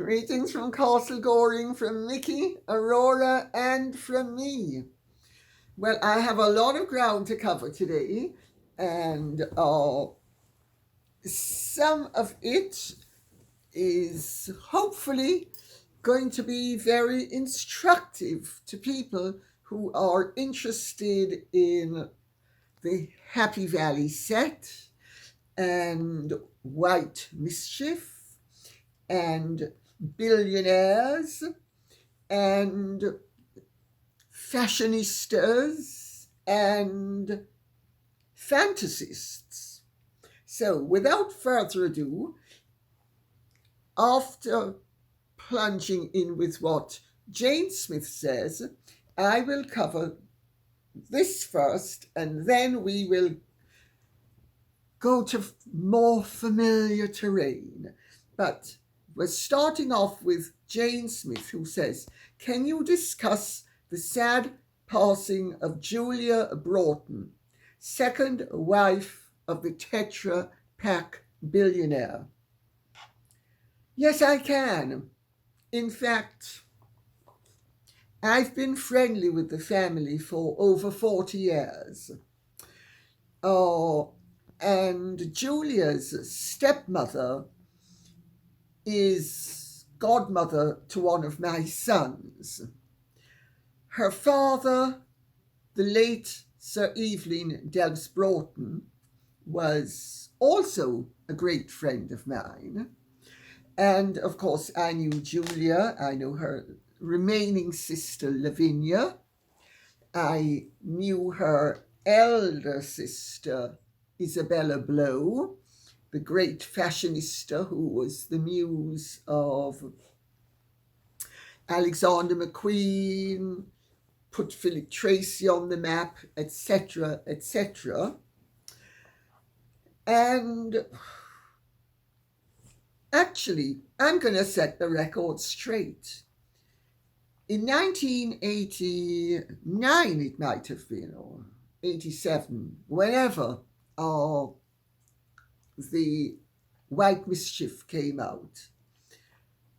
Greetings from Castle Goring, from Mickey, Aurora, and from me. Well, I have a lot of ground to cover today, and some of it is hopefully going to be very instructive to people who are interested in the Happy Valley set and white mischief and billionaires and fashionistas and fantasists. So, without further ado, after plunging in with what Jane Smith says, I will cover this first and then we will go to more familiar terrain. But we're starting off with Jane Smith, who says, "Can you discuss the sad passing of Julia Broughton, second wife of the Tetra Pak billionaire?" Yes, I can. In fact, I've been friendly with the family for over 40 years. And Julia's stepmother is godmother to one of my sons. Her father, the late Sir Evelyn Delves Broughton, was also a great friend of mine. And of course, I knew Julia. I know her remaining sister, Lavinia. I knew her elder sister, Isabella Blow, the great fashionista who was the muse of Alexander McQueen, put Philip Tracy on the map, etc., etc. And actually, I'm going to set the record straight. In 1989, it might have been, or 87, whenever the White Mischief came out,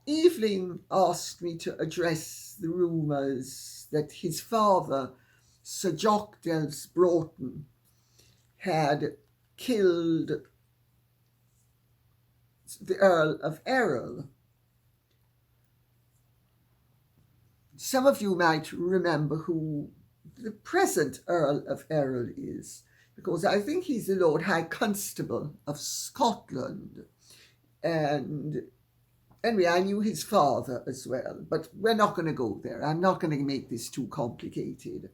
Evelyn asked me to address the rumours that his father, Sir Jock Delves Broughton, had killed the Earl of Errol. Some of you might remember who the present Earl of Errol is, because I think he's the Lord High Constable of Scotland. And anyway, I knew his father as well, but we're not going to go there. I'm not going to make this too complicated.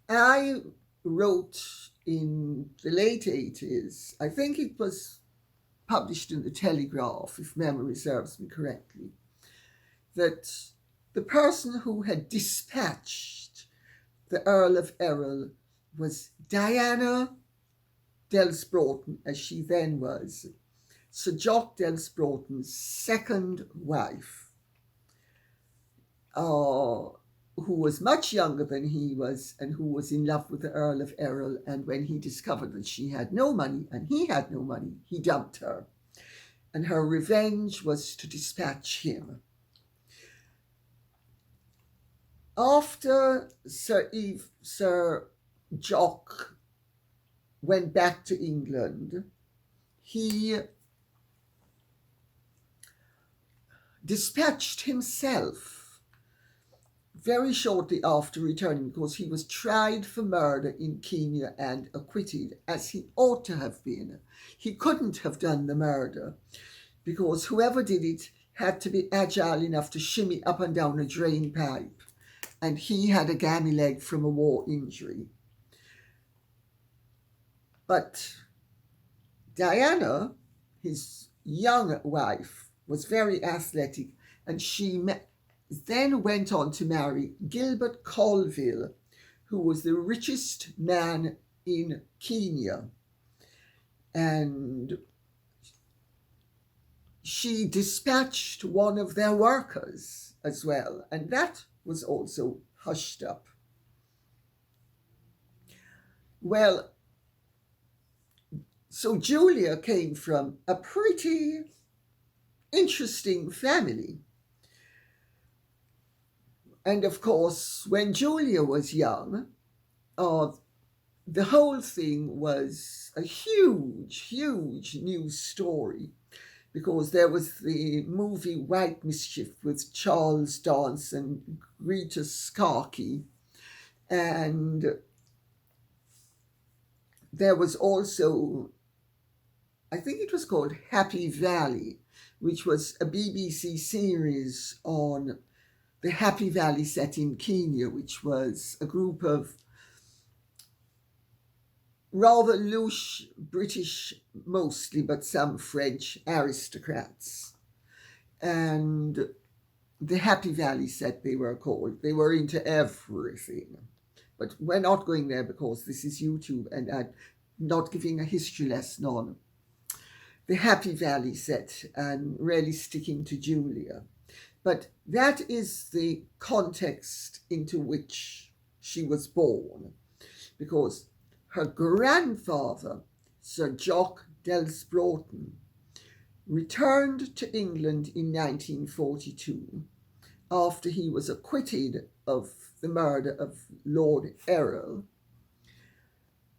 I wrote in the late 80s, I think it was published in the Telegraph, if memory serves me correctly, that the person who had dispatched the Earl of Errol was Diana Delves Broughton, as she then was, Sir Jock Delves Broughton's second wife, who was much younger than he was and who was in love with the Earl of Errol. And when he discovered that she had no money and he had no money, he dumped her. And her revenge was to dispatch him. After Sir Jock went back to England, he dispatched himself very shortly after returning, because he was tried for murder in Kenya and acquitted, as he ought to have been. He couldn't have done the murder, because whoever did it had to be agile enough to shimmy up and down a drain pipe, and he had a gammy leg from a war injury. But Diana, his young wife, was very athletic, and she then went on to marry Gilbert Colville, who was the richest man in Kenya. And she dispatched one of their workers as well, and that was also hushed up. Well, So Julia came from a pretty interesting family. And of course, when Julia was young, the whole thing was a huge, huge news story because there was the movie White Mischief with Charles Dance and Greta Skarkey. And there was also, I think it was called Happy Valley, which was a BBC series on the Happy Valley set in Kenya, which was a group of rather loose British mostly, but some French aristocrats. And the Happy Valley set they were called. They were into everything. But we're not going there because this is YouTube and I'm not giving a history lesson on the Happy Valley set and really sticking to Julia. But that is the context into which she was born, because her grandfather, Sir Jock Delves Broughton, returned to England in 1942 after he was acquitted of the murder of Lord Errol,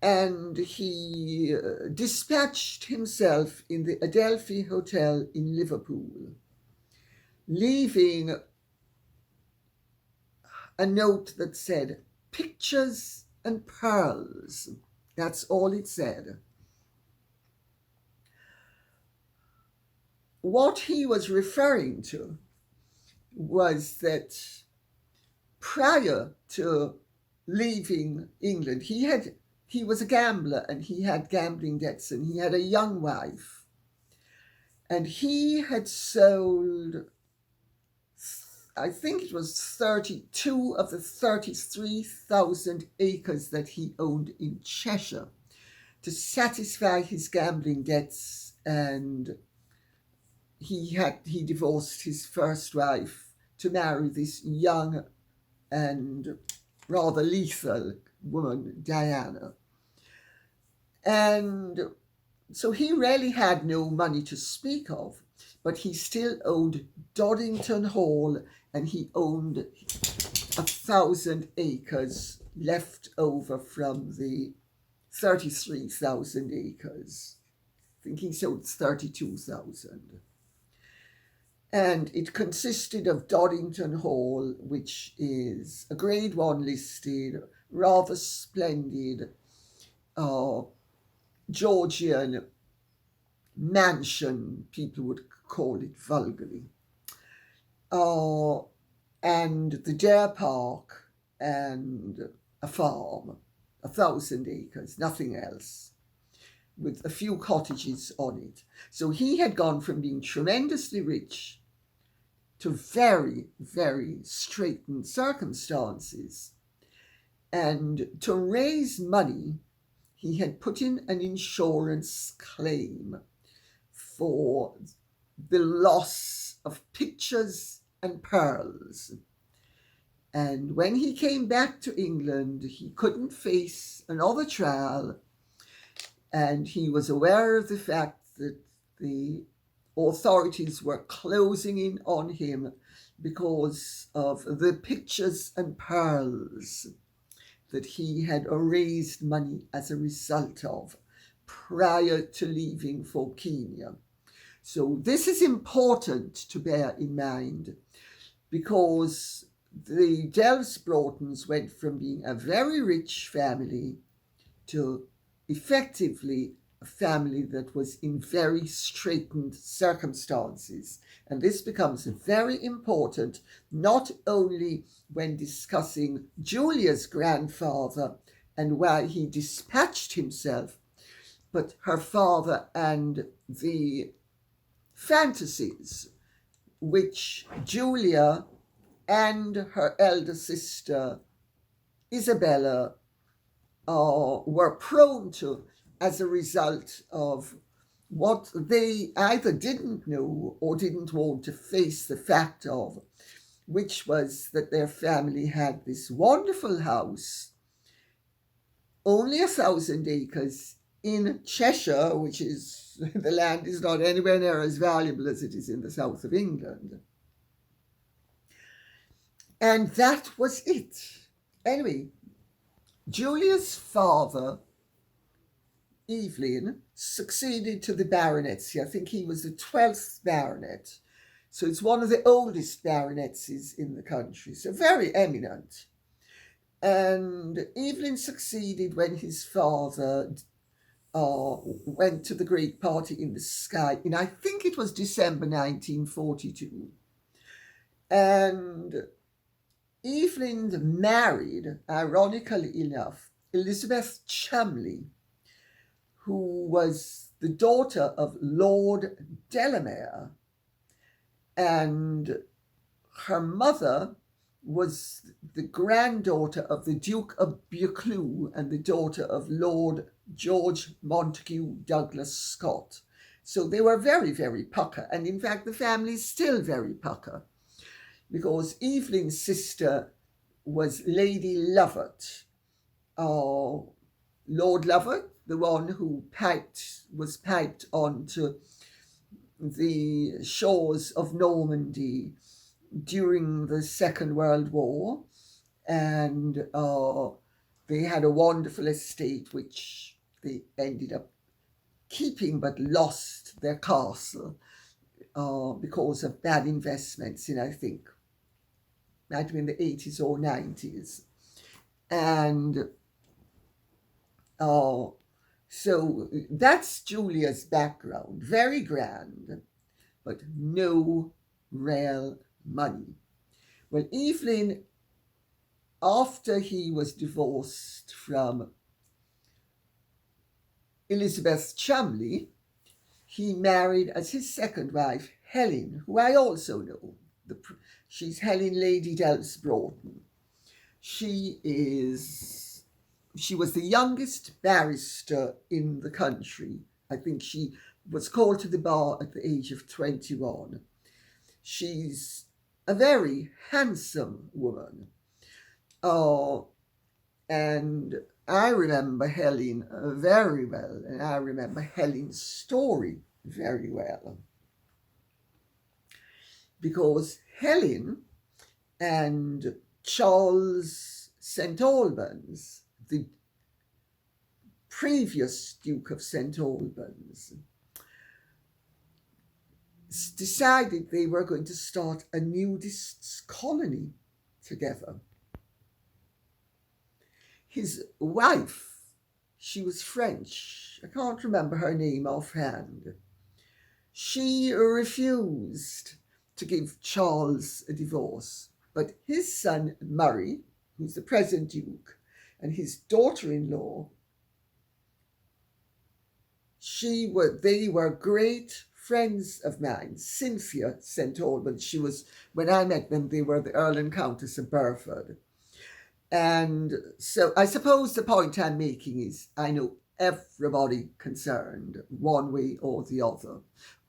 and he dispatched himself in the Adelphi Hotel in Liverpool, leaving a note that said, "Pictures and pearls." That's all it said. What he was referring to was that prior to leaving England, he was a gambler and he had gambling debts and he had a young wife. And he had sold, I think it was 32 of the 33,000 acres that he owned in Cheshire to satisfy his gambling debts, and he divorced his first wife to marry this young and rather lethal woman, Diana. And so he really had no money to speak of, but he still owned Dodington Hall and he owned 1,000 acres left over from the 33,000 acres. I think he sold 32,000. And it consisted of Dodington Hall, which is a Grade 1 listed, rather splendid Georgian mansion, people would call it vulgarly. And the Dare Park and a farm, 1,000 acres, nothing else, with a few cottages on it. So he had gone from being tremendously rich to very, very straitened circumstances. And to raise money, he had put in an insurance claim for the loss of pictures and pearls. And when he came back to England, he couldn't face another trial, and he was aware of the fact that the authorities were closing in on him because of the pictures and pearls that he had raised money as a result of prior to leaving for Kenya. So this is important to bear in mind, because the Delves Broughtons went from being a very rich family to effectively a family that was in very straitened circumstances. And this becomes very important, not only when discussing Julia's grandfather and why he dispatched himself, but her father and the fantasies which Julia and her elder sister Isabella were prone to as a result of what they either didn't know or didn't want to face the fact of, which was that their family had this wonderful house, only 1,000 acres in Cheshire, which is, the land is not anywhere near as valuable as it is in the south of England. And that was it. Anyway, Julia's father, Evelyn, succeeded to the baronetcy. I think he was the 12th baronet. So it's one of the oldest baronetcies in the country. So very eminent. And Evelyn succeeded when his father went to the Great Party in the Sky in, I think it was December 1942. And Evelyn married, ironically enough, Elizabeth Cholmondeley, who was the daughter of Lord Delamere, and her mother was the granddaughter of the Duke of Buccleuch and the daughter of Lord George Montague Douglas Scott. So they were very, very pucker. And in fact, the family is still very pucker, because Evelyn's sister was Lady Lovat. Lord Lovat, the one who was piped onto the shores of Normandy during the Second World War, and they had a wonderful estate which they ended up keeping but lost their castle because of bad investments in, I think, might have been the 80s or 90s. And so that's Julia's background. Very grand, but no real money. Well, Evelyn, after he was divorced from Elizabeth Cholmondeley, he married as his second wife Helen, who I also know. She's Helen Lady Delves Broughton. She was the youngest barrister in the country. I think she was called to the bar at the age of 21. She's a very handsome woman. And I remember Helen very well, and I remember Helen's story very well. Because Helen and Charles St. Albans, the previous Duke of St. Albans, decided they were going to start a nudists colony together. His wife, she was French, I can't remember her name offhand, she refused to give Charles a divorce, but his son Murray, who's the present Duke, and his daughter-in-law, they were great friends of mine. Cynthia St. Albans, when I met them, they were the Earl and Countess of Burford. And so I suppose the point I'm making is I know everybody concerned one way or the other.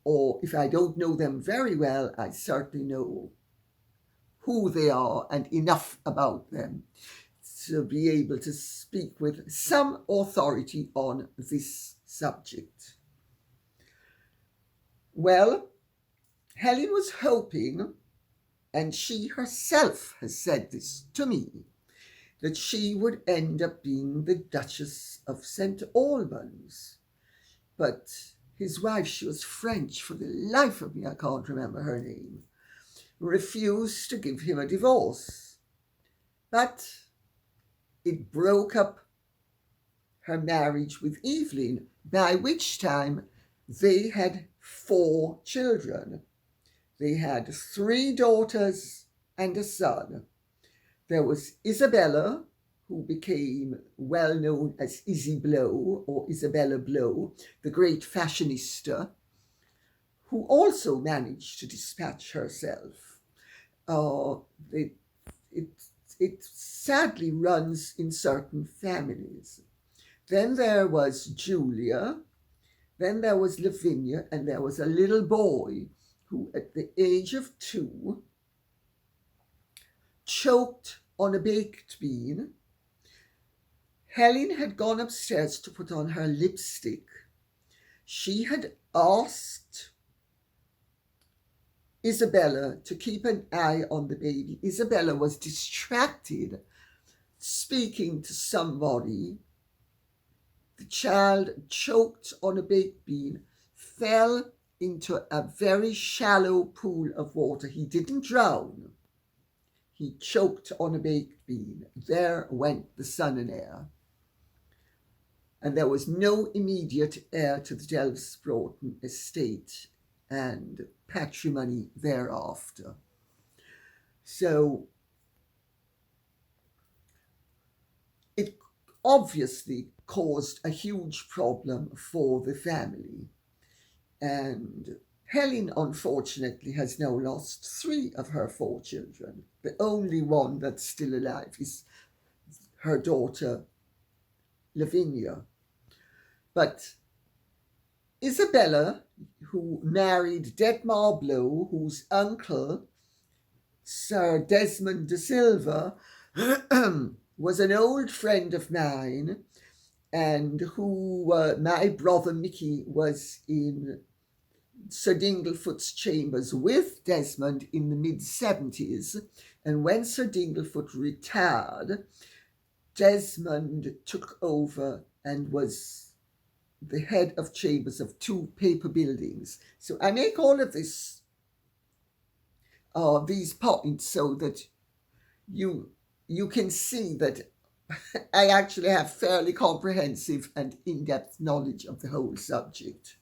Or if I don't know them very well, I certainly know who they are and enough about them to be able to speak with some authority on this subject. Well, Helen was hoping, and she herself has said this to me, that she would end up being the Duchess of St. Albans. But his wife, she was French, for the life of me I can't remember her name, refused to give him a divorce. But it broke up her marriage with Evelyn, by which time they had 4 children. They had 3 daughters and a son. There was Isabella, who became well known as Izzy Blow or Isabella Blow, the great fashionista, who also managed to dispatch herself. It sadly runs in certain families. Then there was Julia, then there was Lavinia, and there was a little boy who at the age of 2 choked on a baked bean. Helen had gone upstairs to put on her lipstick. She had asked Isabella to keep an eye on the baby. Isabella was distracted, speaking to somebody. The child choked on a baked bean, fell into a very shallow pool of water. He didn't drown. He choked on a baked bean. There went the son and heir. And there was no immediate heir to the Delves Broughton estate and patrimony thereafter. So it obviously caused a huge problem for the family. And Helen, unfortunately, has now lost 3 of her 4 children. The only one that's still alive is her daughter, Lavinia. But Isabella, who married Delves Blow, whose uncle, Sir Desmond de Silva, was an old friend of mine, and who my brother Mickey was in Sir Dinglefoot's chambers with Desmond in the mid-70s. And when Sir Dinglefoot retired, Desmond took over and was the head of chambers of 2 paper buildings. So I make all of this, these points so that you can see that I actually have fairly comprehensive and in-depth knowledge of the whole subject.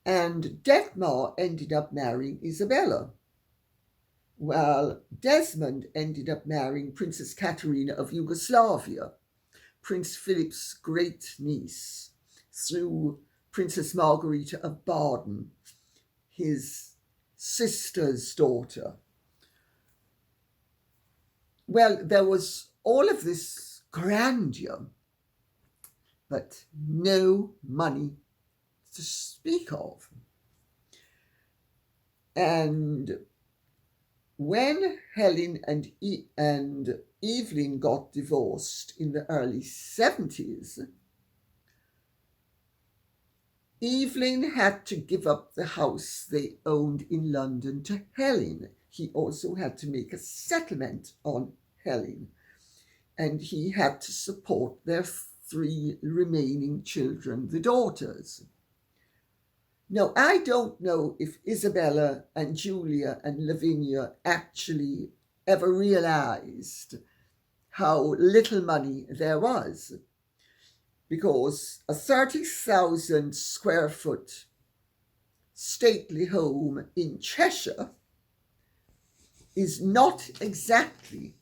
And Delves ended up marrying Isabella, while Desmond ended up marrying Princess Katerina of Yugoslavia, Prince Philip's great niece, through Princess Margarita of Baden, his sister's daughter. Well, there was all of this grandeur, but no money to speak of. And when Helen and Evelyn got divorced in the early 70s, Evelyn had to give up the house they owned in London to Helen. He also had to make a settlement on Helen, and he had to support their 3 remaining children, the daughters. Now, I don't know if Isabella and Julia and Lavinia actually ever realized how little money there was, because a 30,000 square foot stately home in Cheshire is not exactly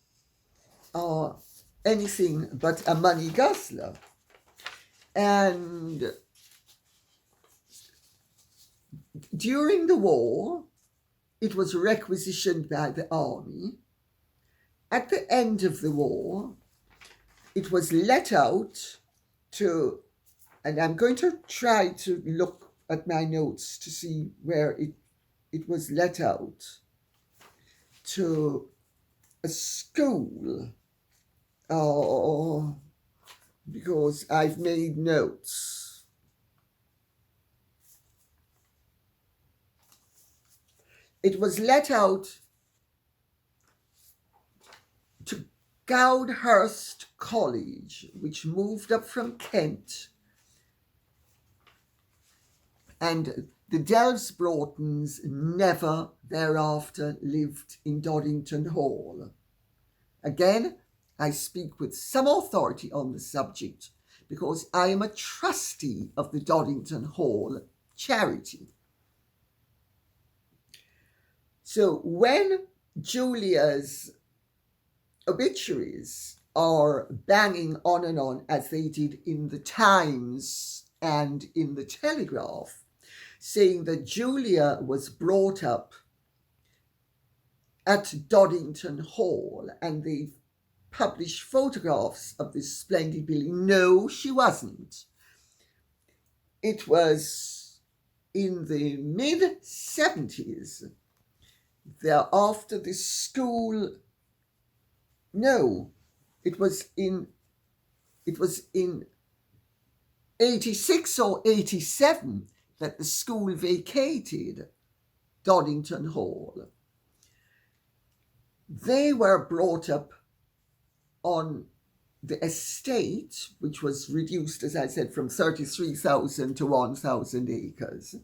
anything but a money guzzler. And during the war, it was requisitioned by the army. At the end of the war, it was let out to, and I'm going to try to look at my notes to see where it was let out, to a school, because I've made notes. It was let out to Goudhurst College, which moved up from Kent, and the Delves Broughtons never thereafter lived in Dodington Hall. Again, I speak with some authority on the subject because I am a trustee of the Dodington Hall charity. So when Julia's obituaries are banging on and on, as they did in the Times and in the Telegraph, saying that Julia was brought up at Dodington Hall, and they published photographs of this splendid building. No, she wasn't. It was in the mid-70s, thereafter the school, no, it was in 86 or 87 that the school vacated Dodington Hall. They were brought up on the estate, which was reduced, as I said, from 33,000 to 1,000 acres,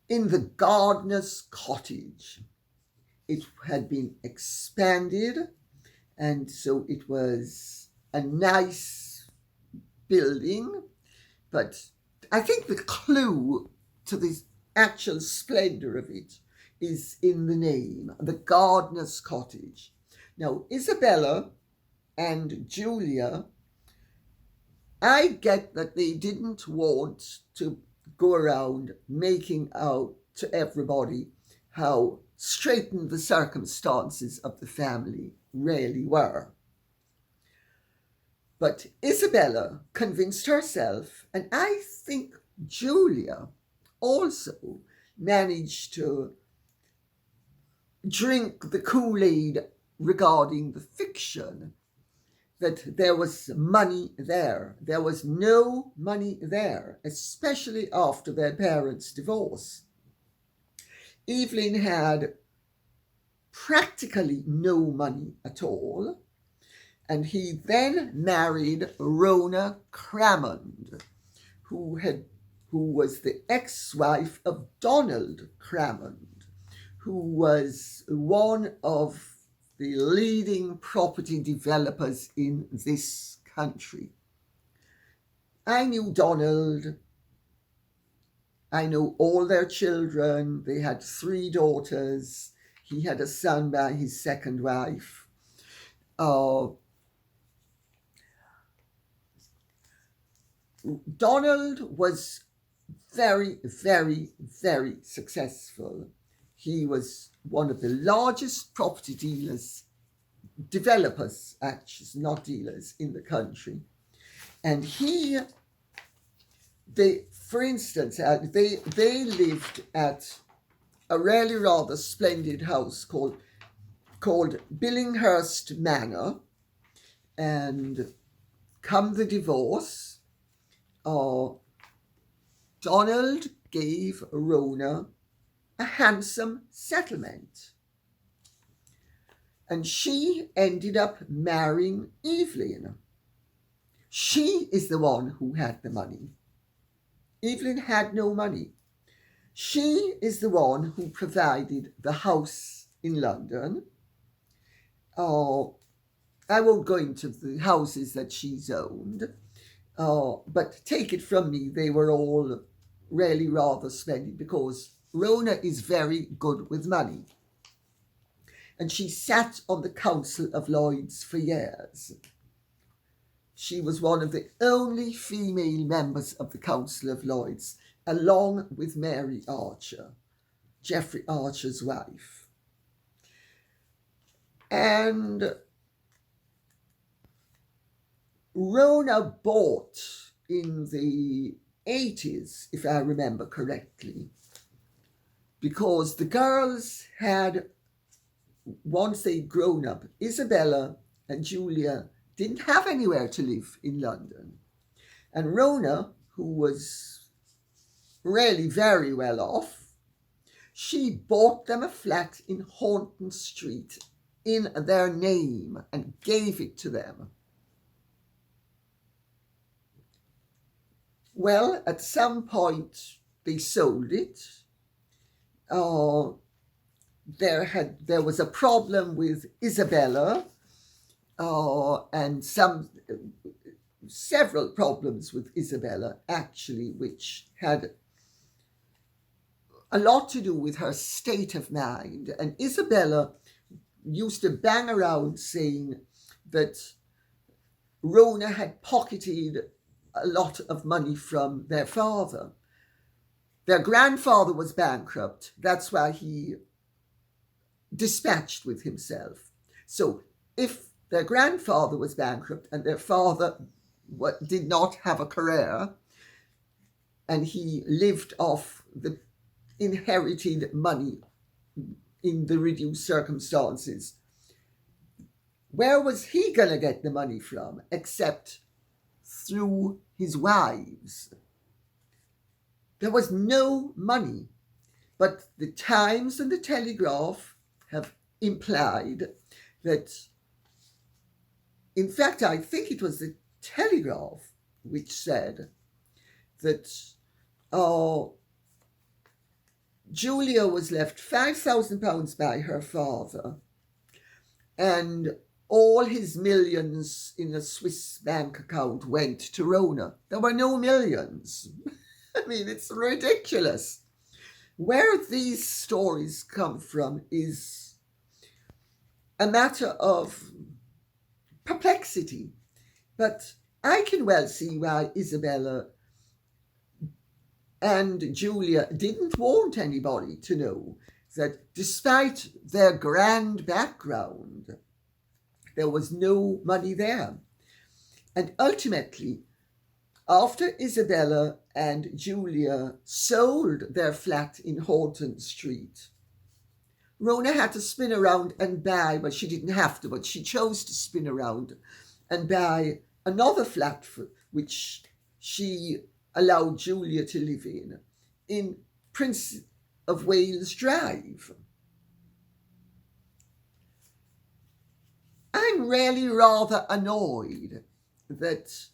in the gardener's cottage. It had been expanded, and so it was a nice building, but I think the clue to the actual splendor of it is in the name, the gardener's cottage. Now, Isabella and Julia, I get that they didn't want to go around making out to everybody how straitened the circumstances of the family really were. But Isabella convinced herself, and I think Julia also managed to drink the Kool-Aid regarding the fiction, that there was money there. There was no money there, especially after their parents' divorce. Evelyn had practically no money at all, and he then married Rona Cramond, who was the ex-wife of Donald Cramond, who was one of the leading property developers in this country. I knew Donald. I know all their children. They had 3 daughters. He had a son by his second wife. Donald was very, very, very successful. He was one of the largest property developers, actually, not dealers, in the country. And for instance, they lived at a really rather splendid house called Billinghurst Manor. And come the divorce, Donald gave Rona a handsome settlement. And she ended up marrying Evelyn. She is the one who had the money. Evelyn had no money. She is the one who provided the house in London. I won't go into the houses that she's owned, but take it from me, they were all really rather splendid, because Rona is very good with money. And she sat on the Council of Lloyds for years. She was one of the only female members of the Council of Lloyds, along with Mary Archer, Geoffrey Archer's wife. And Rona bought in the 80s, if I remember correctly, because the girls had, once they'd grown up, Isabella and Julia didn't have anywhere to live in London. And Rona, who was really very well off, she bought them a flat in Horton Street in their name and gave it to them. Well, at some point they sold it. There was a problem with Isabella, and several problems with Isabella, actually, which had a lot to do with her state of mind. And Isabella used to bang around saying that Rona had pocketed a lot of money from their father. Their grandfather was bankrupt. That's why he dispatched with himself. So if their grandfather was bankrupt and their father did not have a career, and he lived off the inherited money in the reduced circumstances, where was he going to get the money from except through his wives? There was no money. But the Times and the Telegraph have implied that, in fact, I think it was the Telegraph which said that Julia was left £5,000 by her father, and all his millions in a Swiss bank account went to Rona. There were no millions. I mean, it's ridiculous. Where these stories come from is a matter of perplexity. But I can well see why Isabella and Julia didn't want anybody to know that despite their grand background, there was no money there. And ultimately, after Isabella and Julia sold their flat in Horton Street, Rona had to spin around and buy, well, she didn't have to, but she chose to spin around and buy another flat which she allowed Julia to live in Prince of Wales Drive. I'm really rather annoyed that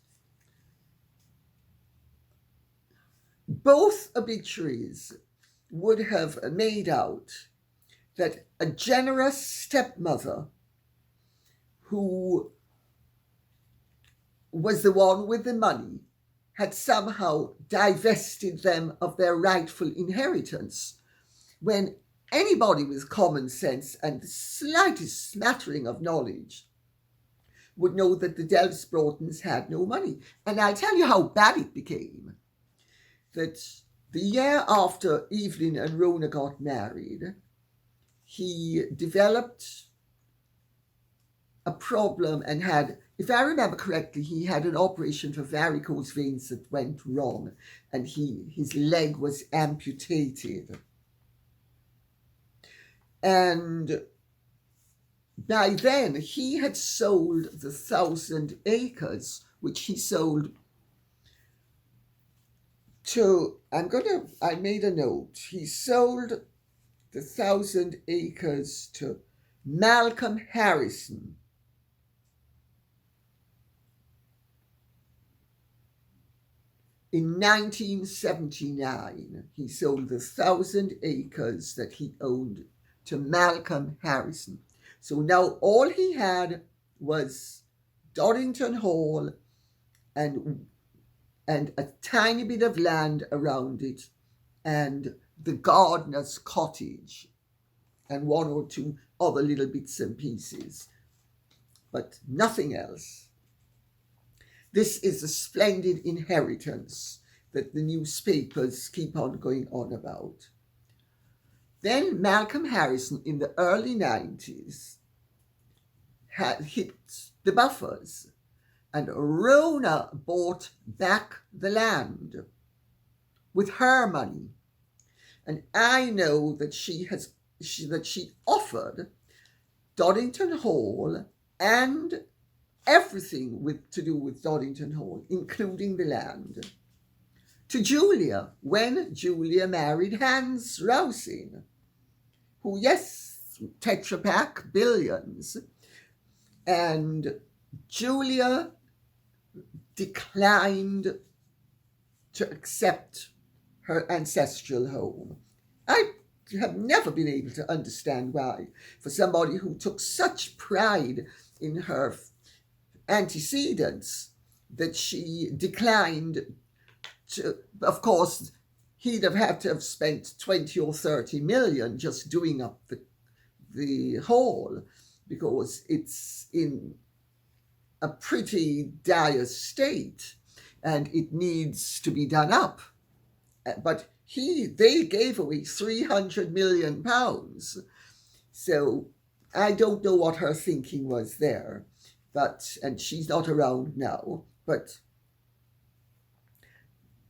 both obituaries would have made out that a generous stepmother who was the one with the money had somehow divested them of their rightful inheritance, when anybody with common sense and the slightest smattering of knowledge would know that the Delves Broughtons had no money. And I'll tell you how bad it became. That the year after Evelyn and Rona got married, he developed a problem and had, if I remember correctly, he had an operation for varicose veins that went wrong, and his leg was amputated. And by then he had sold the 1,000 acres, which he sold to, I made a note, he sold the 1,000 acres to Malcolm Harrison. In 1979, he sold the 1,000 acres that he owned to Malcolm Harrison. So now all he had was Dodington Hall and a tiny bit of land around it, and the gardener's cottage, and one or two other little bits and pieces, but nothing else. This is a splendid inheritance that the newspapers keep on going on about. Then Malcolm Harrison in the early 90s had hit the buffers, and Rona bought back the land with her money. And I know that she offered Dodington Hall and everything to do with Dodington Hall, including the land, to Julia when Julia married Hans Rausing, who, yes, Tetra Pak, billions. And Julia declined to accept her ancestral home. I have never been able to understand why, for somebody who took such pride in her antecedents, that she declined to. Of course, he'd have had to have spent 20 or 30 million just doing up the hall, because it's in a pretty dire state and it needs to be done up. But they gave away £300 million. So I don't know what her thinking was there, and she's not around now. But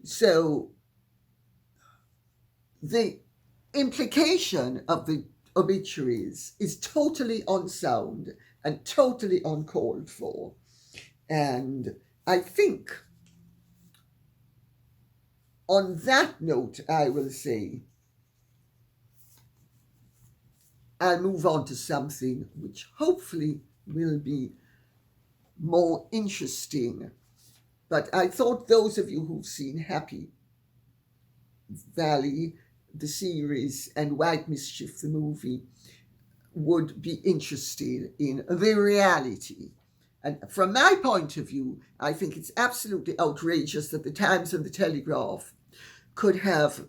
so the implication of the obituaries is totally unsound and totally uncalled for. And I think on that note, I will say, I'll move on to something which hopefully will be more interesting. But I thought those of you who've seen Happy Valley, the series, and White Mischief, the movie, would be interested in the reality. And from my point of view, I think it's absolutely outrageous that the Times and the Telegraph could have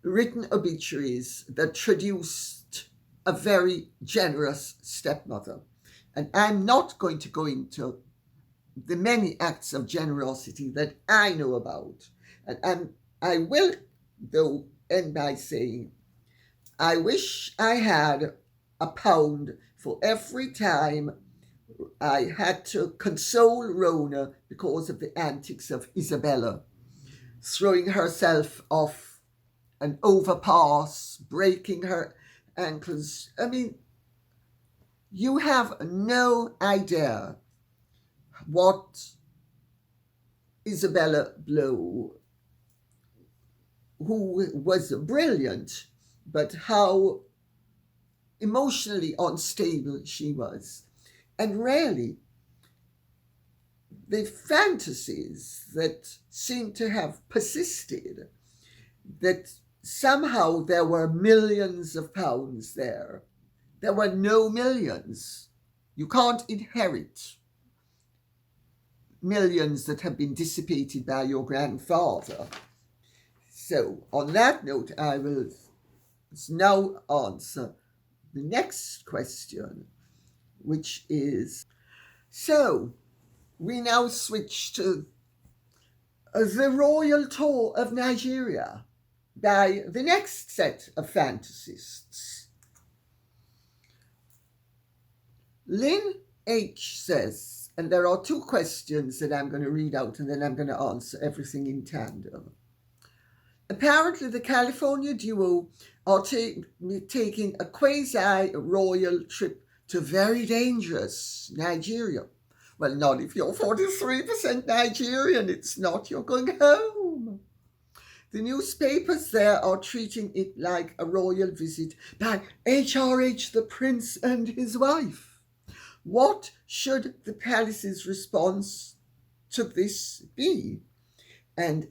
written obituaries that traduced a very generous stepmother. And I'm not going to go into the many acts of generosity that I know about. And I will, though, end by saying, I wish I had £1 for every time I had to console Rona because of the antics of Isabella, throwing herself off an overpass, breaking her ankles. I mean, you have no idea what Isabella Blow, who was brilliant, but how emotionally unstable she was. And really, the fantasies that seem to have persisted, that somehow there were millions of pounds there. There were no millions. You can't inherit millions that have been dissipated by your grandfather. So, on that note, I will now answer the next question, which is, so we now switch to the royal tour of Nigeria by the next set of fantasists. Lynn H. says, and there are 2 questions that I'm going to read out and then I'm going to answer everything in tandem. Apparently, the California duo are taking a quasi-royal trip to very dangerous Nigeria. Well, not if you're 43% Nigerian, it's not. You're going home. The newspapers there are treating it like a royal visit by HRH the Prince and his wife. What should the palace's response to this be? And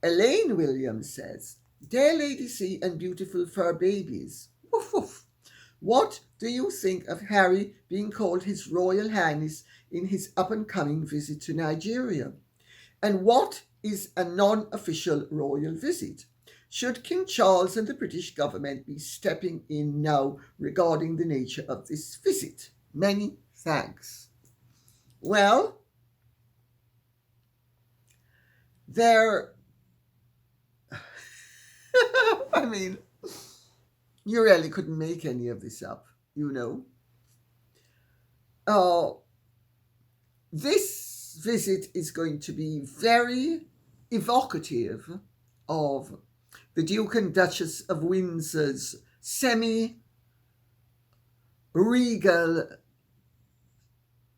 Elaine Williams says, Dear Lady C and beautiful fur babies, woof woof. What do you think of Harry being called His Royal Highness in his up-and-coming visit to Nigeria? And what is a non-official royal visit? Should King Charles and the British government be stepping in now regarding the nature of this visit? Many thanks. Well, I mean, you really couldn't make any of this up, you know. This visit is going to be very evocative of the Duke and Duchess of Windsor's semi-regal,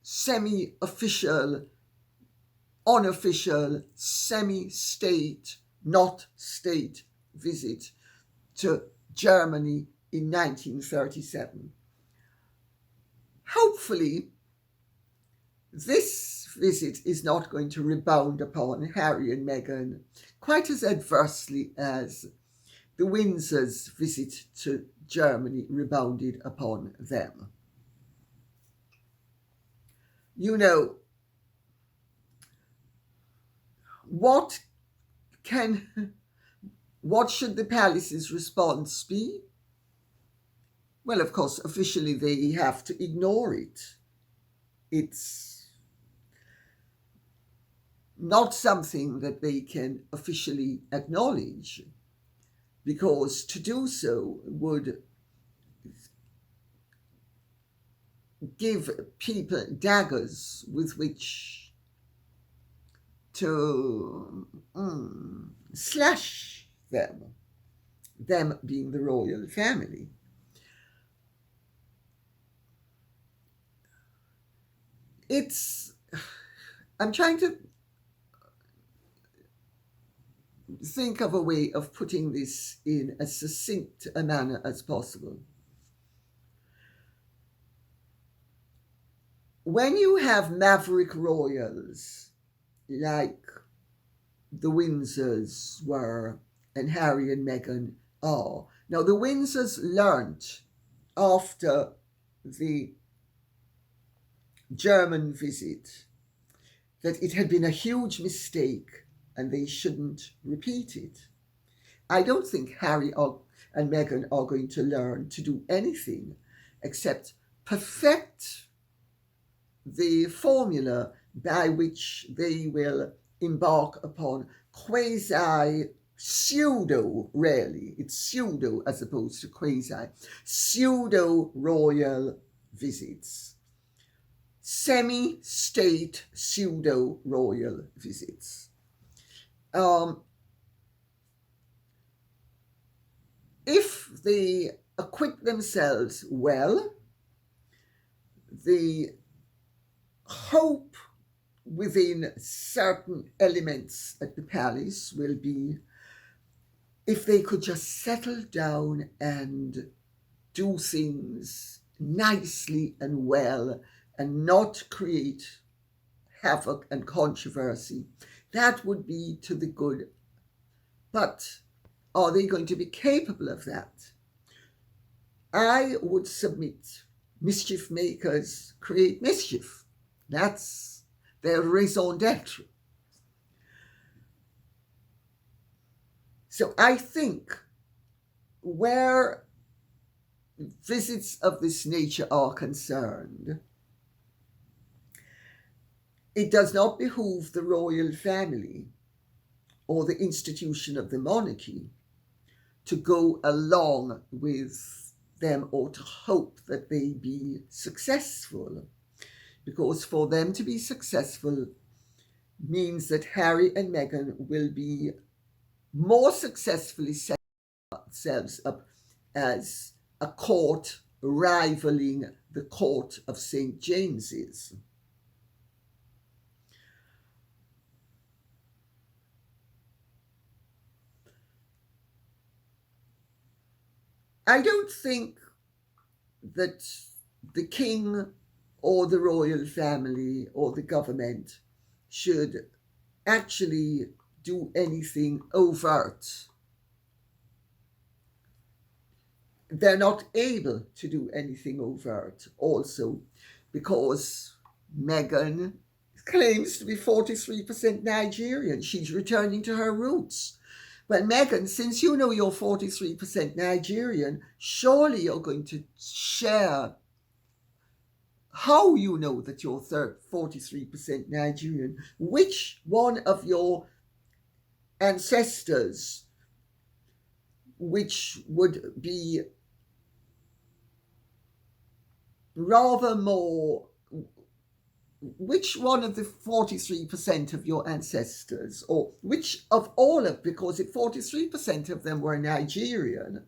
semi-official, unofficial, semi-state, not state visit to Germany in 1937. Hopefully, this visit is not going to rebound upon Harry and Meghan quite as adversely as the Windsors' visit to Germany rebounded upon them. You know, what should the palace's response be? Well, of course, officially they have to ignore it. It's not something that they can officially acknowledge, because to do so would give people daggers with which to slash them being the royal family. I'm trying to think of a way of putting this in as succinct a manner as possible. When you have Maverick Royals, like the Windsors were and Harry and Meghan are. Now, the Windsors learnt after the German visit that it had been a huge mistake and they shouldn't repeat it. I don't think Harry and Meghan are going to learn to do anything except perfect the formula by which they will embark upon pseudo, really, it's pseudo as opposed to pseudo royal visits. Semi-state pseudo royal visits. If they acquit themselves well, the hope within certain elements at the palace will be if they could just settle down and do things nicely and well and not create havoc and controversy, that would be to the good. But are they going to be capable of that? I would submit mischief makers create mischief. That's their raison d'etre. So I think where visits of this nature are concerned, it does not behoove the royal family or the institution of the monarchy to go along with them or to hope that they be successful. Because for them to be successful means that Harry and Meghan will be more successfully set themselves up as a court rivaling the court of St. James's. I don't think that the king or the royal family or the government should actually do anything overt. They're not able to do anything overt also because Meghan claims to be 43% Nigerian. She's returning to her roots. Well, Meghan, since you know you're 43% Nigerian, surely you're going to share how you know that you're 43% Nigerian. Which one of your ancestors, which would be rather more, which one of the 43% of your ancestors, or which of all of, because if 43% of them were Nigerian,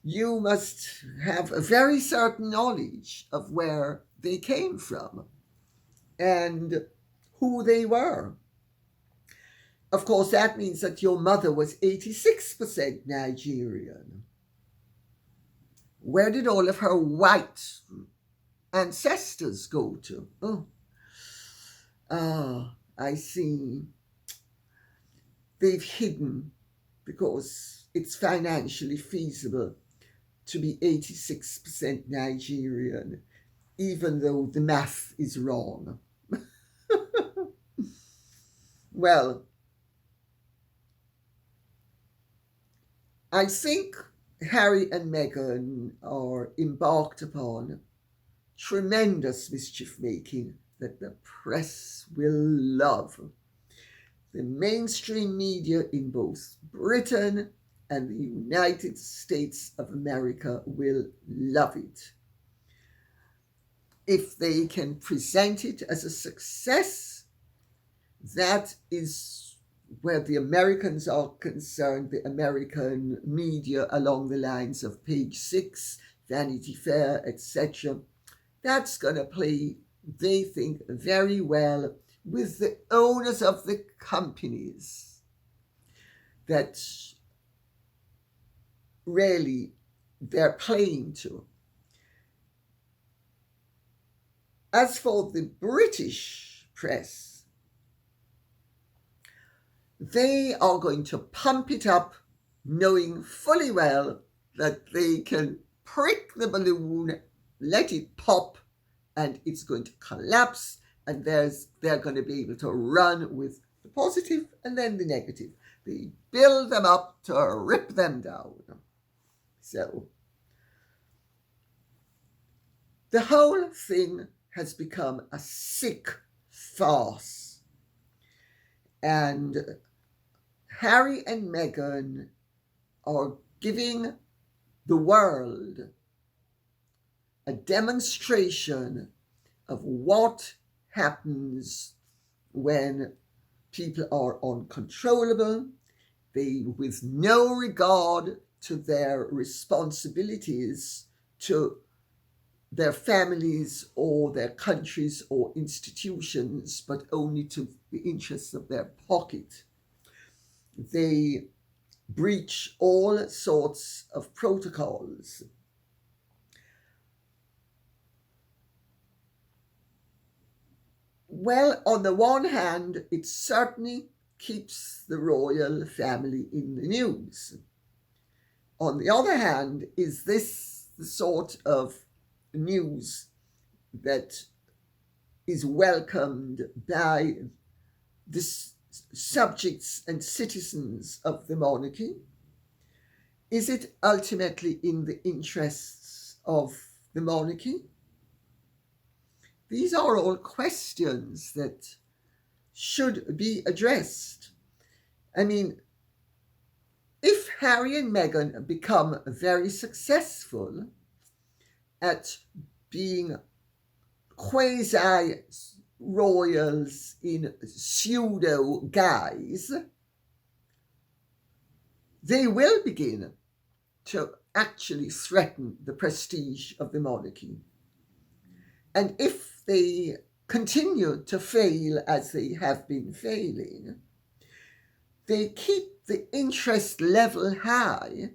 you must have a very certain knowledge of where they came from and who they were. Of course, that means that your mother was 86% Nigerian. Where did all of her white ancestors go to? I see. They've hidden because it's financially feasible to be 86% Nigerian, even though the math is wrong. Well, I think Harry and Meghan are embarked upon tremendous mischief making that the press will love. The mainstream media in both Britain and the United States of America will love it. If they can present it as a success, that is where the Americans are concerned, the American media along the lines of Page 6, Vanity Fair, etc. That's going to play they think very well with the owners of the companies that really they're playing to. As for the British press, they are going to pump it up, knowing fully well that they can prick the balloon, let it pop, and it's going to collapse, and they're going to be able to run with the positive and then the negative. They build them up to rip them down. So the whole thing has become a sick farce. And Harry and Meghan are giving the world a demonstration of what happens when people are uncontrollable, they with no regard to their responsibilities to their families or their countries or institutions, but only to the interests of their pocket. They breach all sorts of protocols. Well, on the one hand, it certainly keeps the royal family in the news. On the other hand, is this the sort of news that is welcomed by the subjects and citizens of the monarchy? Is it ultimately in the interests of the monarchy? These are all questions that should be addressed. I mean, if Harry and Meghan become very successful at being quasi-royals in pseudo guise, they will begin to actually threaten the prestige of the monarchy. And if they continue to fail as they have been failing, they keep the interest level high,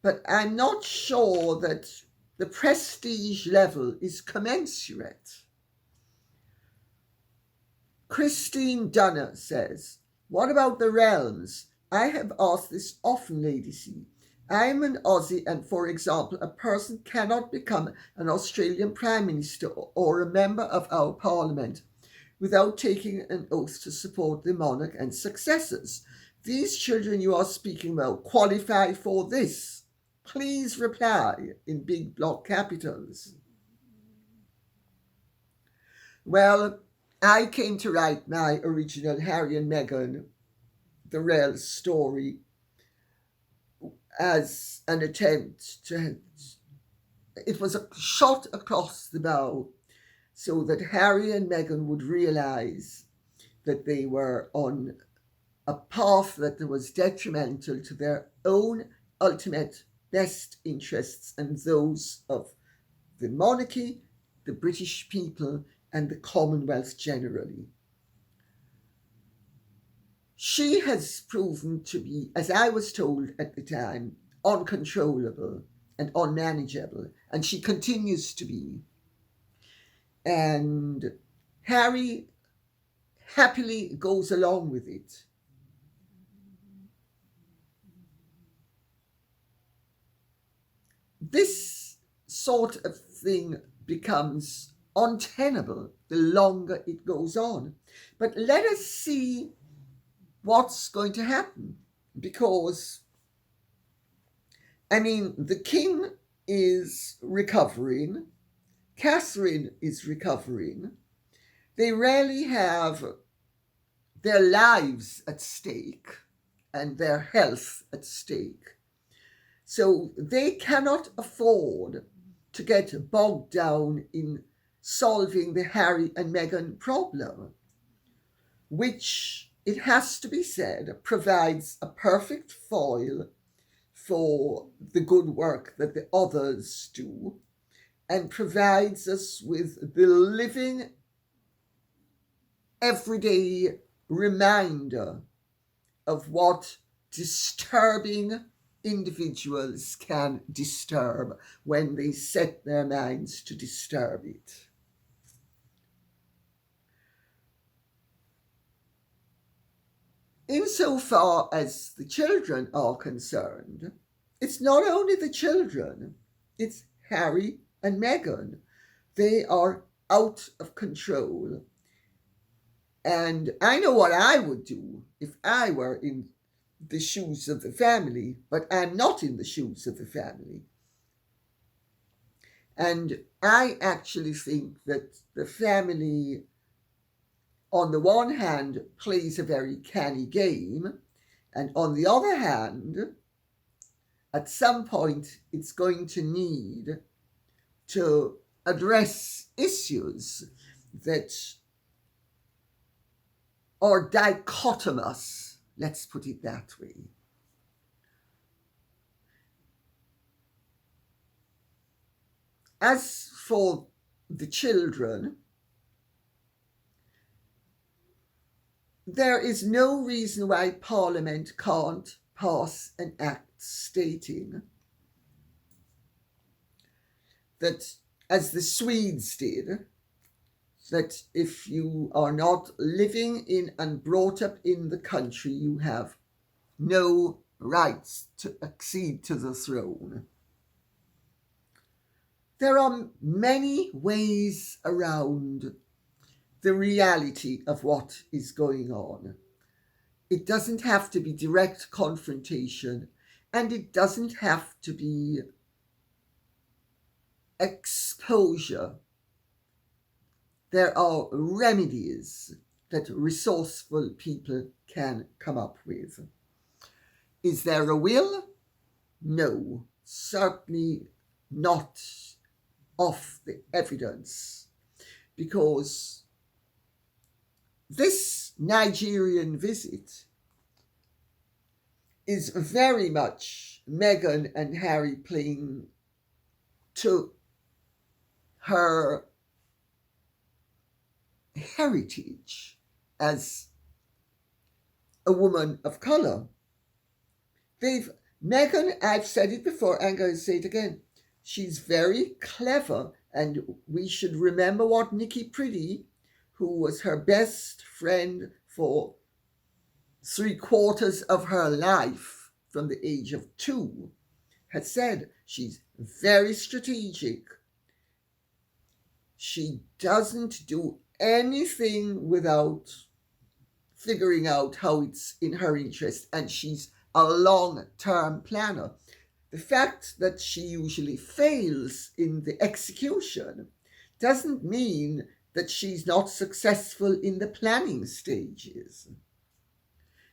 but I'm not sure that the prestige level is commensurate. Christine Dunner says, what about the realms? I have asked this often, Lady C. I'm an Aussie, and for example, a person cannot become an Australian Prime Minister or a member of our Parliament without taking an oath to support the monarch and successors. These children you are speaking about qualify for this. Please reply in big block capitals. Well, I came to write my original Harry and Meghan, the real story, as an attempt to, it was a shot across the bow so that Harry and Meghan would realize that they were on a path that was detrimental to their own ultimate best interests and those of the monarchy, the British people, and the Commonwealth generally. She has proven to be, as I was told at the time, uncontrollable and unmanageable, and she continues to be. And Harry happily goes along with it. This sort of thing becomes untenable the longer it goes on. But let us see what's going to happen, because, I mean, the king is recovering, Catherine is recovering, they really have their lives at stake and their health at stake. So they cannot afford to get bogged down in solving the Harry and Meghan problem, which, it has to be said, provides a perfect foil for the good work that the others do. and provides us with the living, everyday reminder of what disturbing individuals can disturb when they set their minds to disturb it. Insofar as the children are concerned, it's not only the children, it's Harry and Meghan. They are out of control. And I know what I would do if I were in the shoes of the family, but I'm not in the shoes of the family. And I actually think that the family, on the one hand, plays a very canny game, and on the other hand, at some point, it's going to need to address issues that are dichotomous, let's put it that way. As for the children, there is no reason why Parliament can't pass an act stating that, as the Swedes did, that if you are not living in and brought up in the country, you have no rights to accede to the throne. There are many ways around the reality of what is going on. It doesn't have to be direct confrontation, and it doesn't have to be exposure. There are remedies that resourceful people can come up with. Is there a will? No, certainly not of the evidence, because this Nigerian visit is very much Meghan and Harry playing to her heritage as a woman of colour. Meghan, I've said it before, I'm going to say it again, she's very clever, and we should remember what Nikki Pretty, who was her best friend for 3/4 of her life from the age of 2, had said. She's very strategic. She doesn't do anything without figuring out how it's in her interest, and she's a long-term planner. The fact that she usually fails in the execution doesn't mean that she's not successful in the planning stages.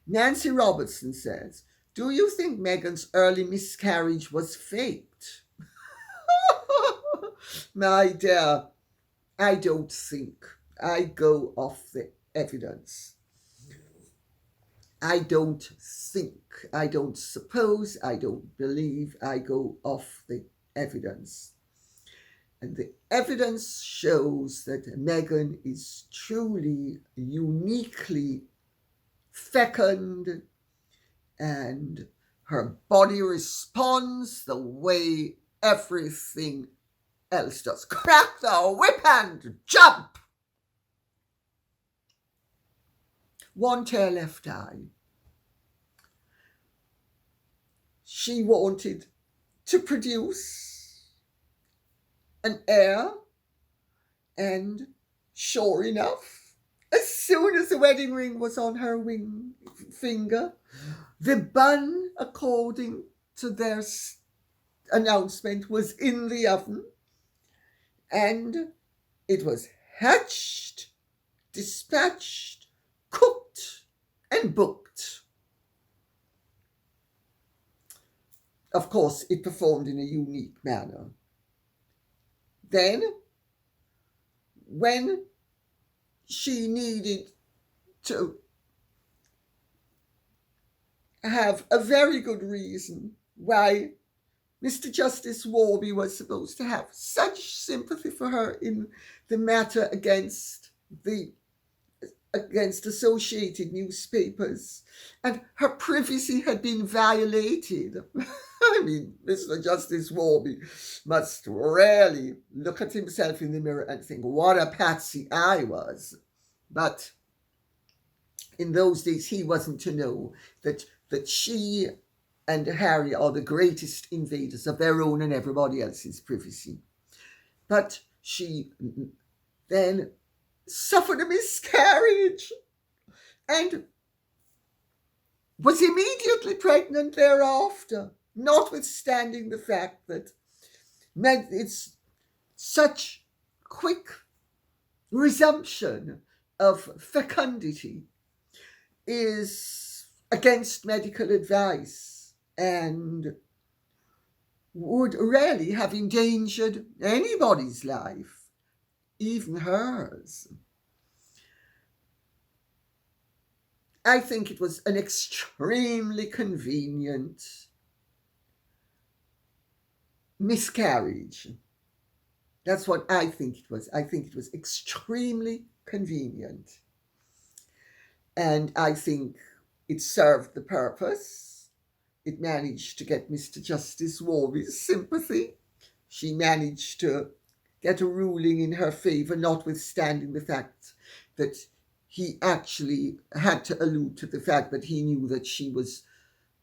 Nancy Robertson says, do you think Meghan's early miscarriage was faked? My dear, I don't think. I go off the evidence. I don't think, I don't suppose, I don't believe, I go off the evidence. And the evidence shows that Meghan is truly uniquely fecund, and her body responds the way everything else does. Crack the whip and jump! One tear left eye. She wanted to produce an heir, and sure enough, as soon as the wedding ring was on her finger, the bun, according to their announcement, was in the oven, and it was hatched, dispatched, cooked, and booked. Of course, it performed in a unique manner. Then, when she needed to have a very good reason why Mr. Justice Warby was supposed to have such sympathy for her in the matter against associated newspapers, and her privacy had been violated. I mean, Mr. Justice Warby must really look at himself in the mirror and think, what a patsy I was. But in those days, he wasn't to know that she and Harry are the greatest invaders of their own and everybody else's privacy. But she then suffered a miscarriage and was immediately pregnant thereafter, notwithstanding the fact that it's such quick resumption of fecundity is against medical advice and would really have endangered anybody's life, even hers. I think it was an extremely convenient miscarriage. That's what I think it was. I think it was extremely convenient. And I think it served the purpose. It managed to get Mr. Justice Warby's sympathy. She managed to get a ruling in her favour, notwithstanding the fact that he actually had to allude to the fact that he knew that she was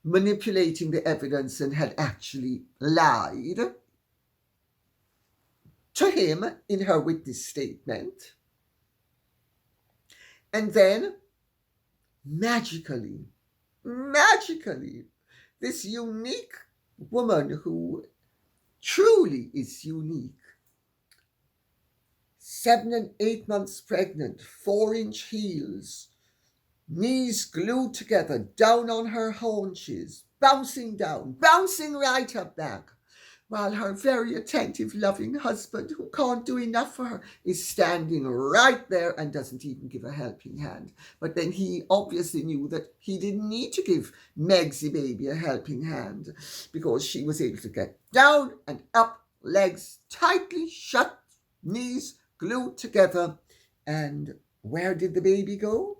manipulating the evidence and had actually lied to him in her witness statement. And then, magically, this unique woman who truly is unique, 7 and 8 months pregnant, 4-inch heels, knees glued together, down on her haunches, bouncing down, bouncing right up back, while her very attentive, loving husband, who can't do enough for her, is standing right there and doesn't even give a helping hand. But then he obviously knew that he didn't need to give Megsy baby a helping hand, because she was able to get down and up, legs tightly shut, knees glued together. And where did the baby go?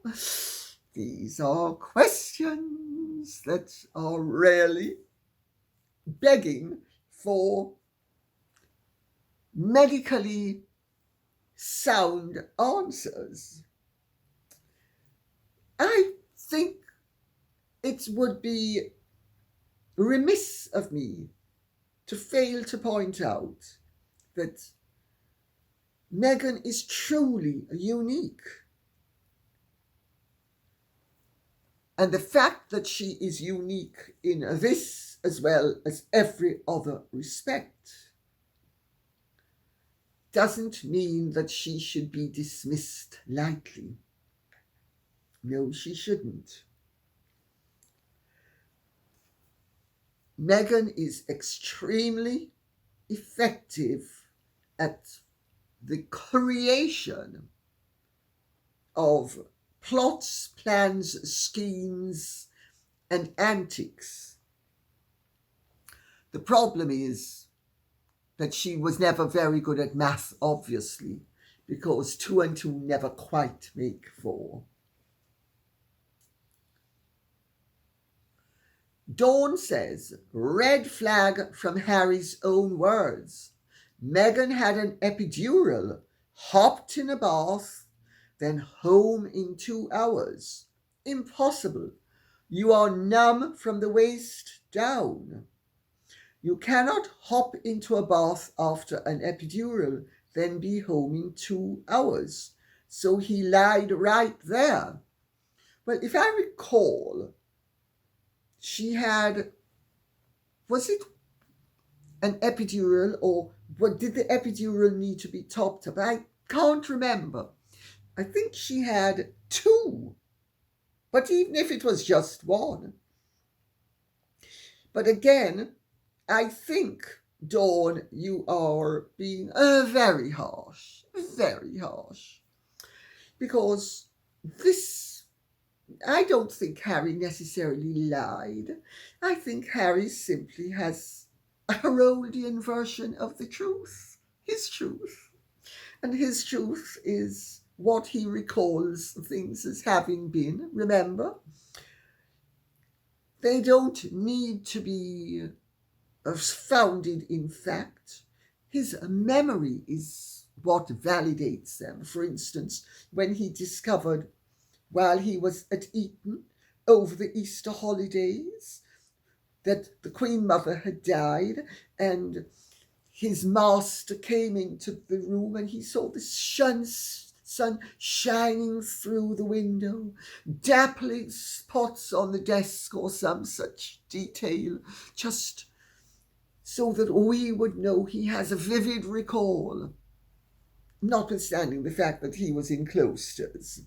These are questions that are really begging for medically sound answers. I think it would be remiss of me to fail to point out that Meghan is truly unique. And the fact that she is unique in this as well as every other respect doesn't mean that she should be dismissed lightly. No, she shouldn't. Meghan is extremely effective at the creation of plots, plans, schemes, and antics. The problem is that she was never very good at math, obviously, because 2 and 2 never quite make 4. Dawn says, red flag from Harry's own words. Meghan had an epidural, hopped in a bath, then home in 2 hours. Impossible. You are numb from the waist down. You cannot hop into a bath after an epidural, then be home in 2 hours. So he lied right there. Well, if I recall, she had, was it an epidural, or did the epidural need to be topped up? I can't remember. I think she had 2, but even if it was just 1. But again, I think, Dawn, you are being very harsh, because I don't think Harry necessarily lied. I think Harry simply has a Herodian version of the truth, his truth. And his truth is what he recalls things as having been. Remember, they don't need to be founded in fact. His memory is what validates them. For instance, when he discovered while he was at Eton over the Easter holidays that the Queen Mother had died, and his master came into the room and he saw the sun shining through the window, dappling spots on the desk or some such detail, just so that we would know he has a vivid recall, notwithstanding the fact that he was in cloisters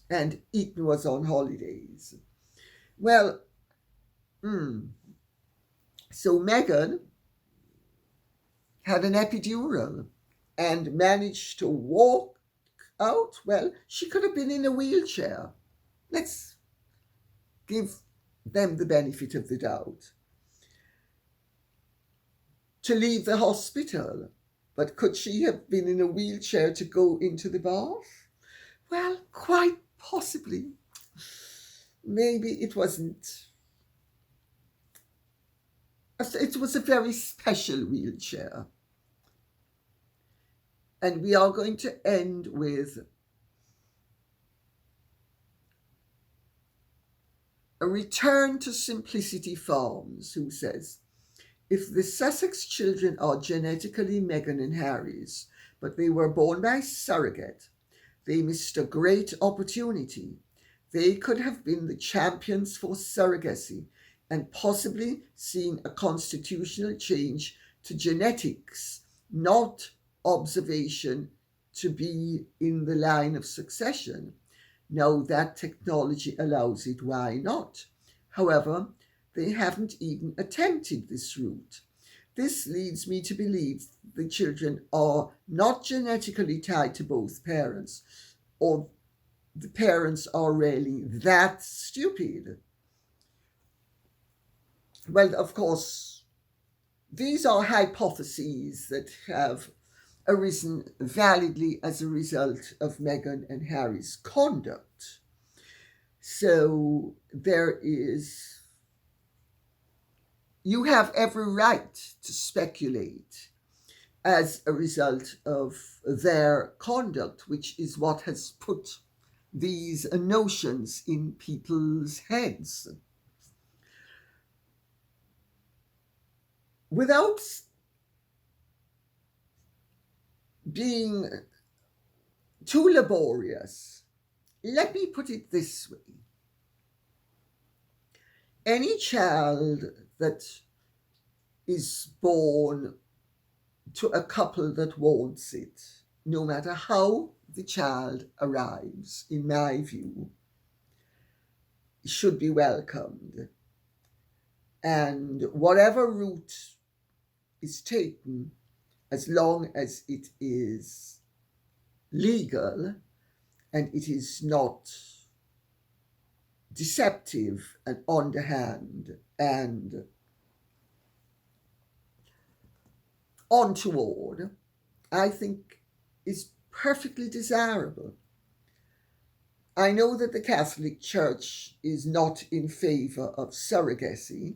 and Eton was on holidays. Well, so Meghan had an epidural and managed to walk out. Well, she could have been in a wheelchair. Let's give them the benefit of the doubt. To leave the hospital. But could she have been in a wheelchair to go into the bath? Well, quite possibly. Maybe it wasn't. It was a very special wheelchair. And we are going to end with a return to simplicity farms, who says, if the Sussex children are genetically Meghan and Harry's, but they were born by surrogate, they missed a great opportunity. They could have been the champions for surrogacy and possibly seen a constitutional change to genetics, not observation, to be in the line of succession. Now that technology allows it, why not? However, they haven't even attempted this route. This leads me to believe the children are not genetically tied to both parents, or the parents are really that stupid. Well, of course, these are hypotheses that have arisen validly as a result of Meghan and Harry's conduct. So you have every right to speculate as a result of their conduct, which is what has put these notions in people's heads. Without being too laborious, let me put it this way. Any child that is born to a couple that wants it, no matter how the child arrives, in my view, should be welcomed. And whatever route is taken, as long as it is legal and it is not deceptive and underhand and untoward, I think is perfectly desirable. I know that the Catholic Church is not in favour of surrogacy.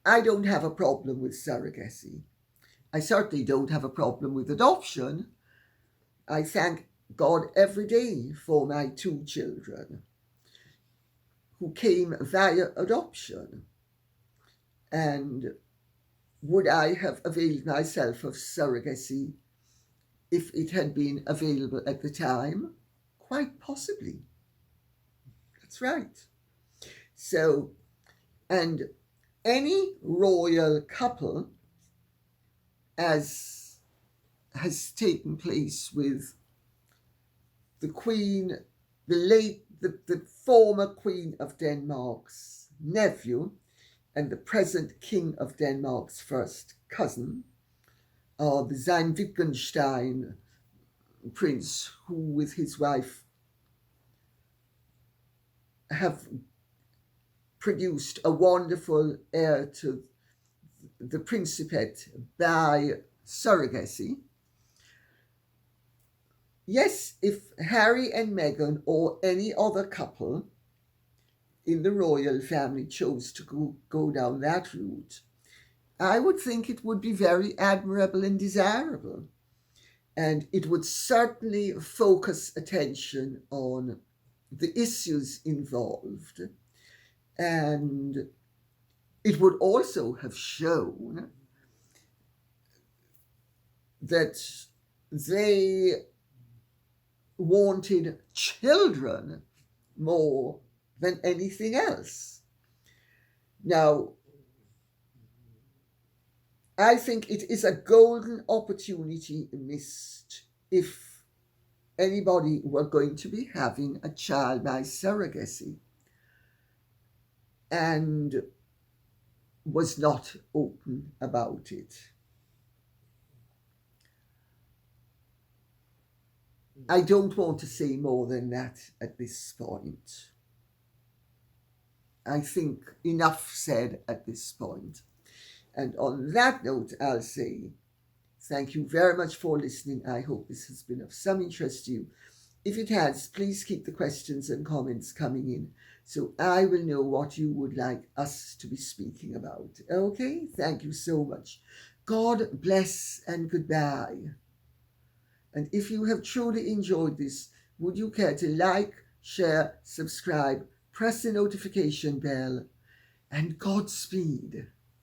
I don't have a problem with surrogacy. I certainly don't have a problem with adoption. I thank God every day for my 2 children who came via adoption. And would I have availed myself of surrogacy if it had been available at the time? Quite possibly. That's right. So, and any royal couple, as has taken place with the Queen, the former Queen of Denmark's nephew, and the present King of Denmark's first cousin, the Wittgenstein prince, who with his wife have produced a wonderful heir to the Principate by surrogacy. Yes, if Harry and Meghan or any other couple in the royal family chose to go down that route, I would think it would be very admirable and desirable. And it would certainly focus attention on the issues involved. And it would also have shown that they wanted children more than anything else. Now, I think it is a golden opportunity missed if anybody were going to be having a child by surrogacy and was not open about it. I don't want to say more than that at this point. I think enough said at this point. And on that note, I'll say thank you very much for listening. I hope this has been of some interest to you. If it has, please keep the questions and comments coming in so I will know what you would like us to be speaking about. Okay? Thank you so much. God bless and goodbye. And if you have truly enjoyed this, would you care to like, share, subscribe, press the notification bell, and Godspeed.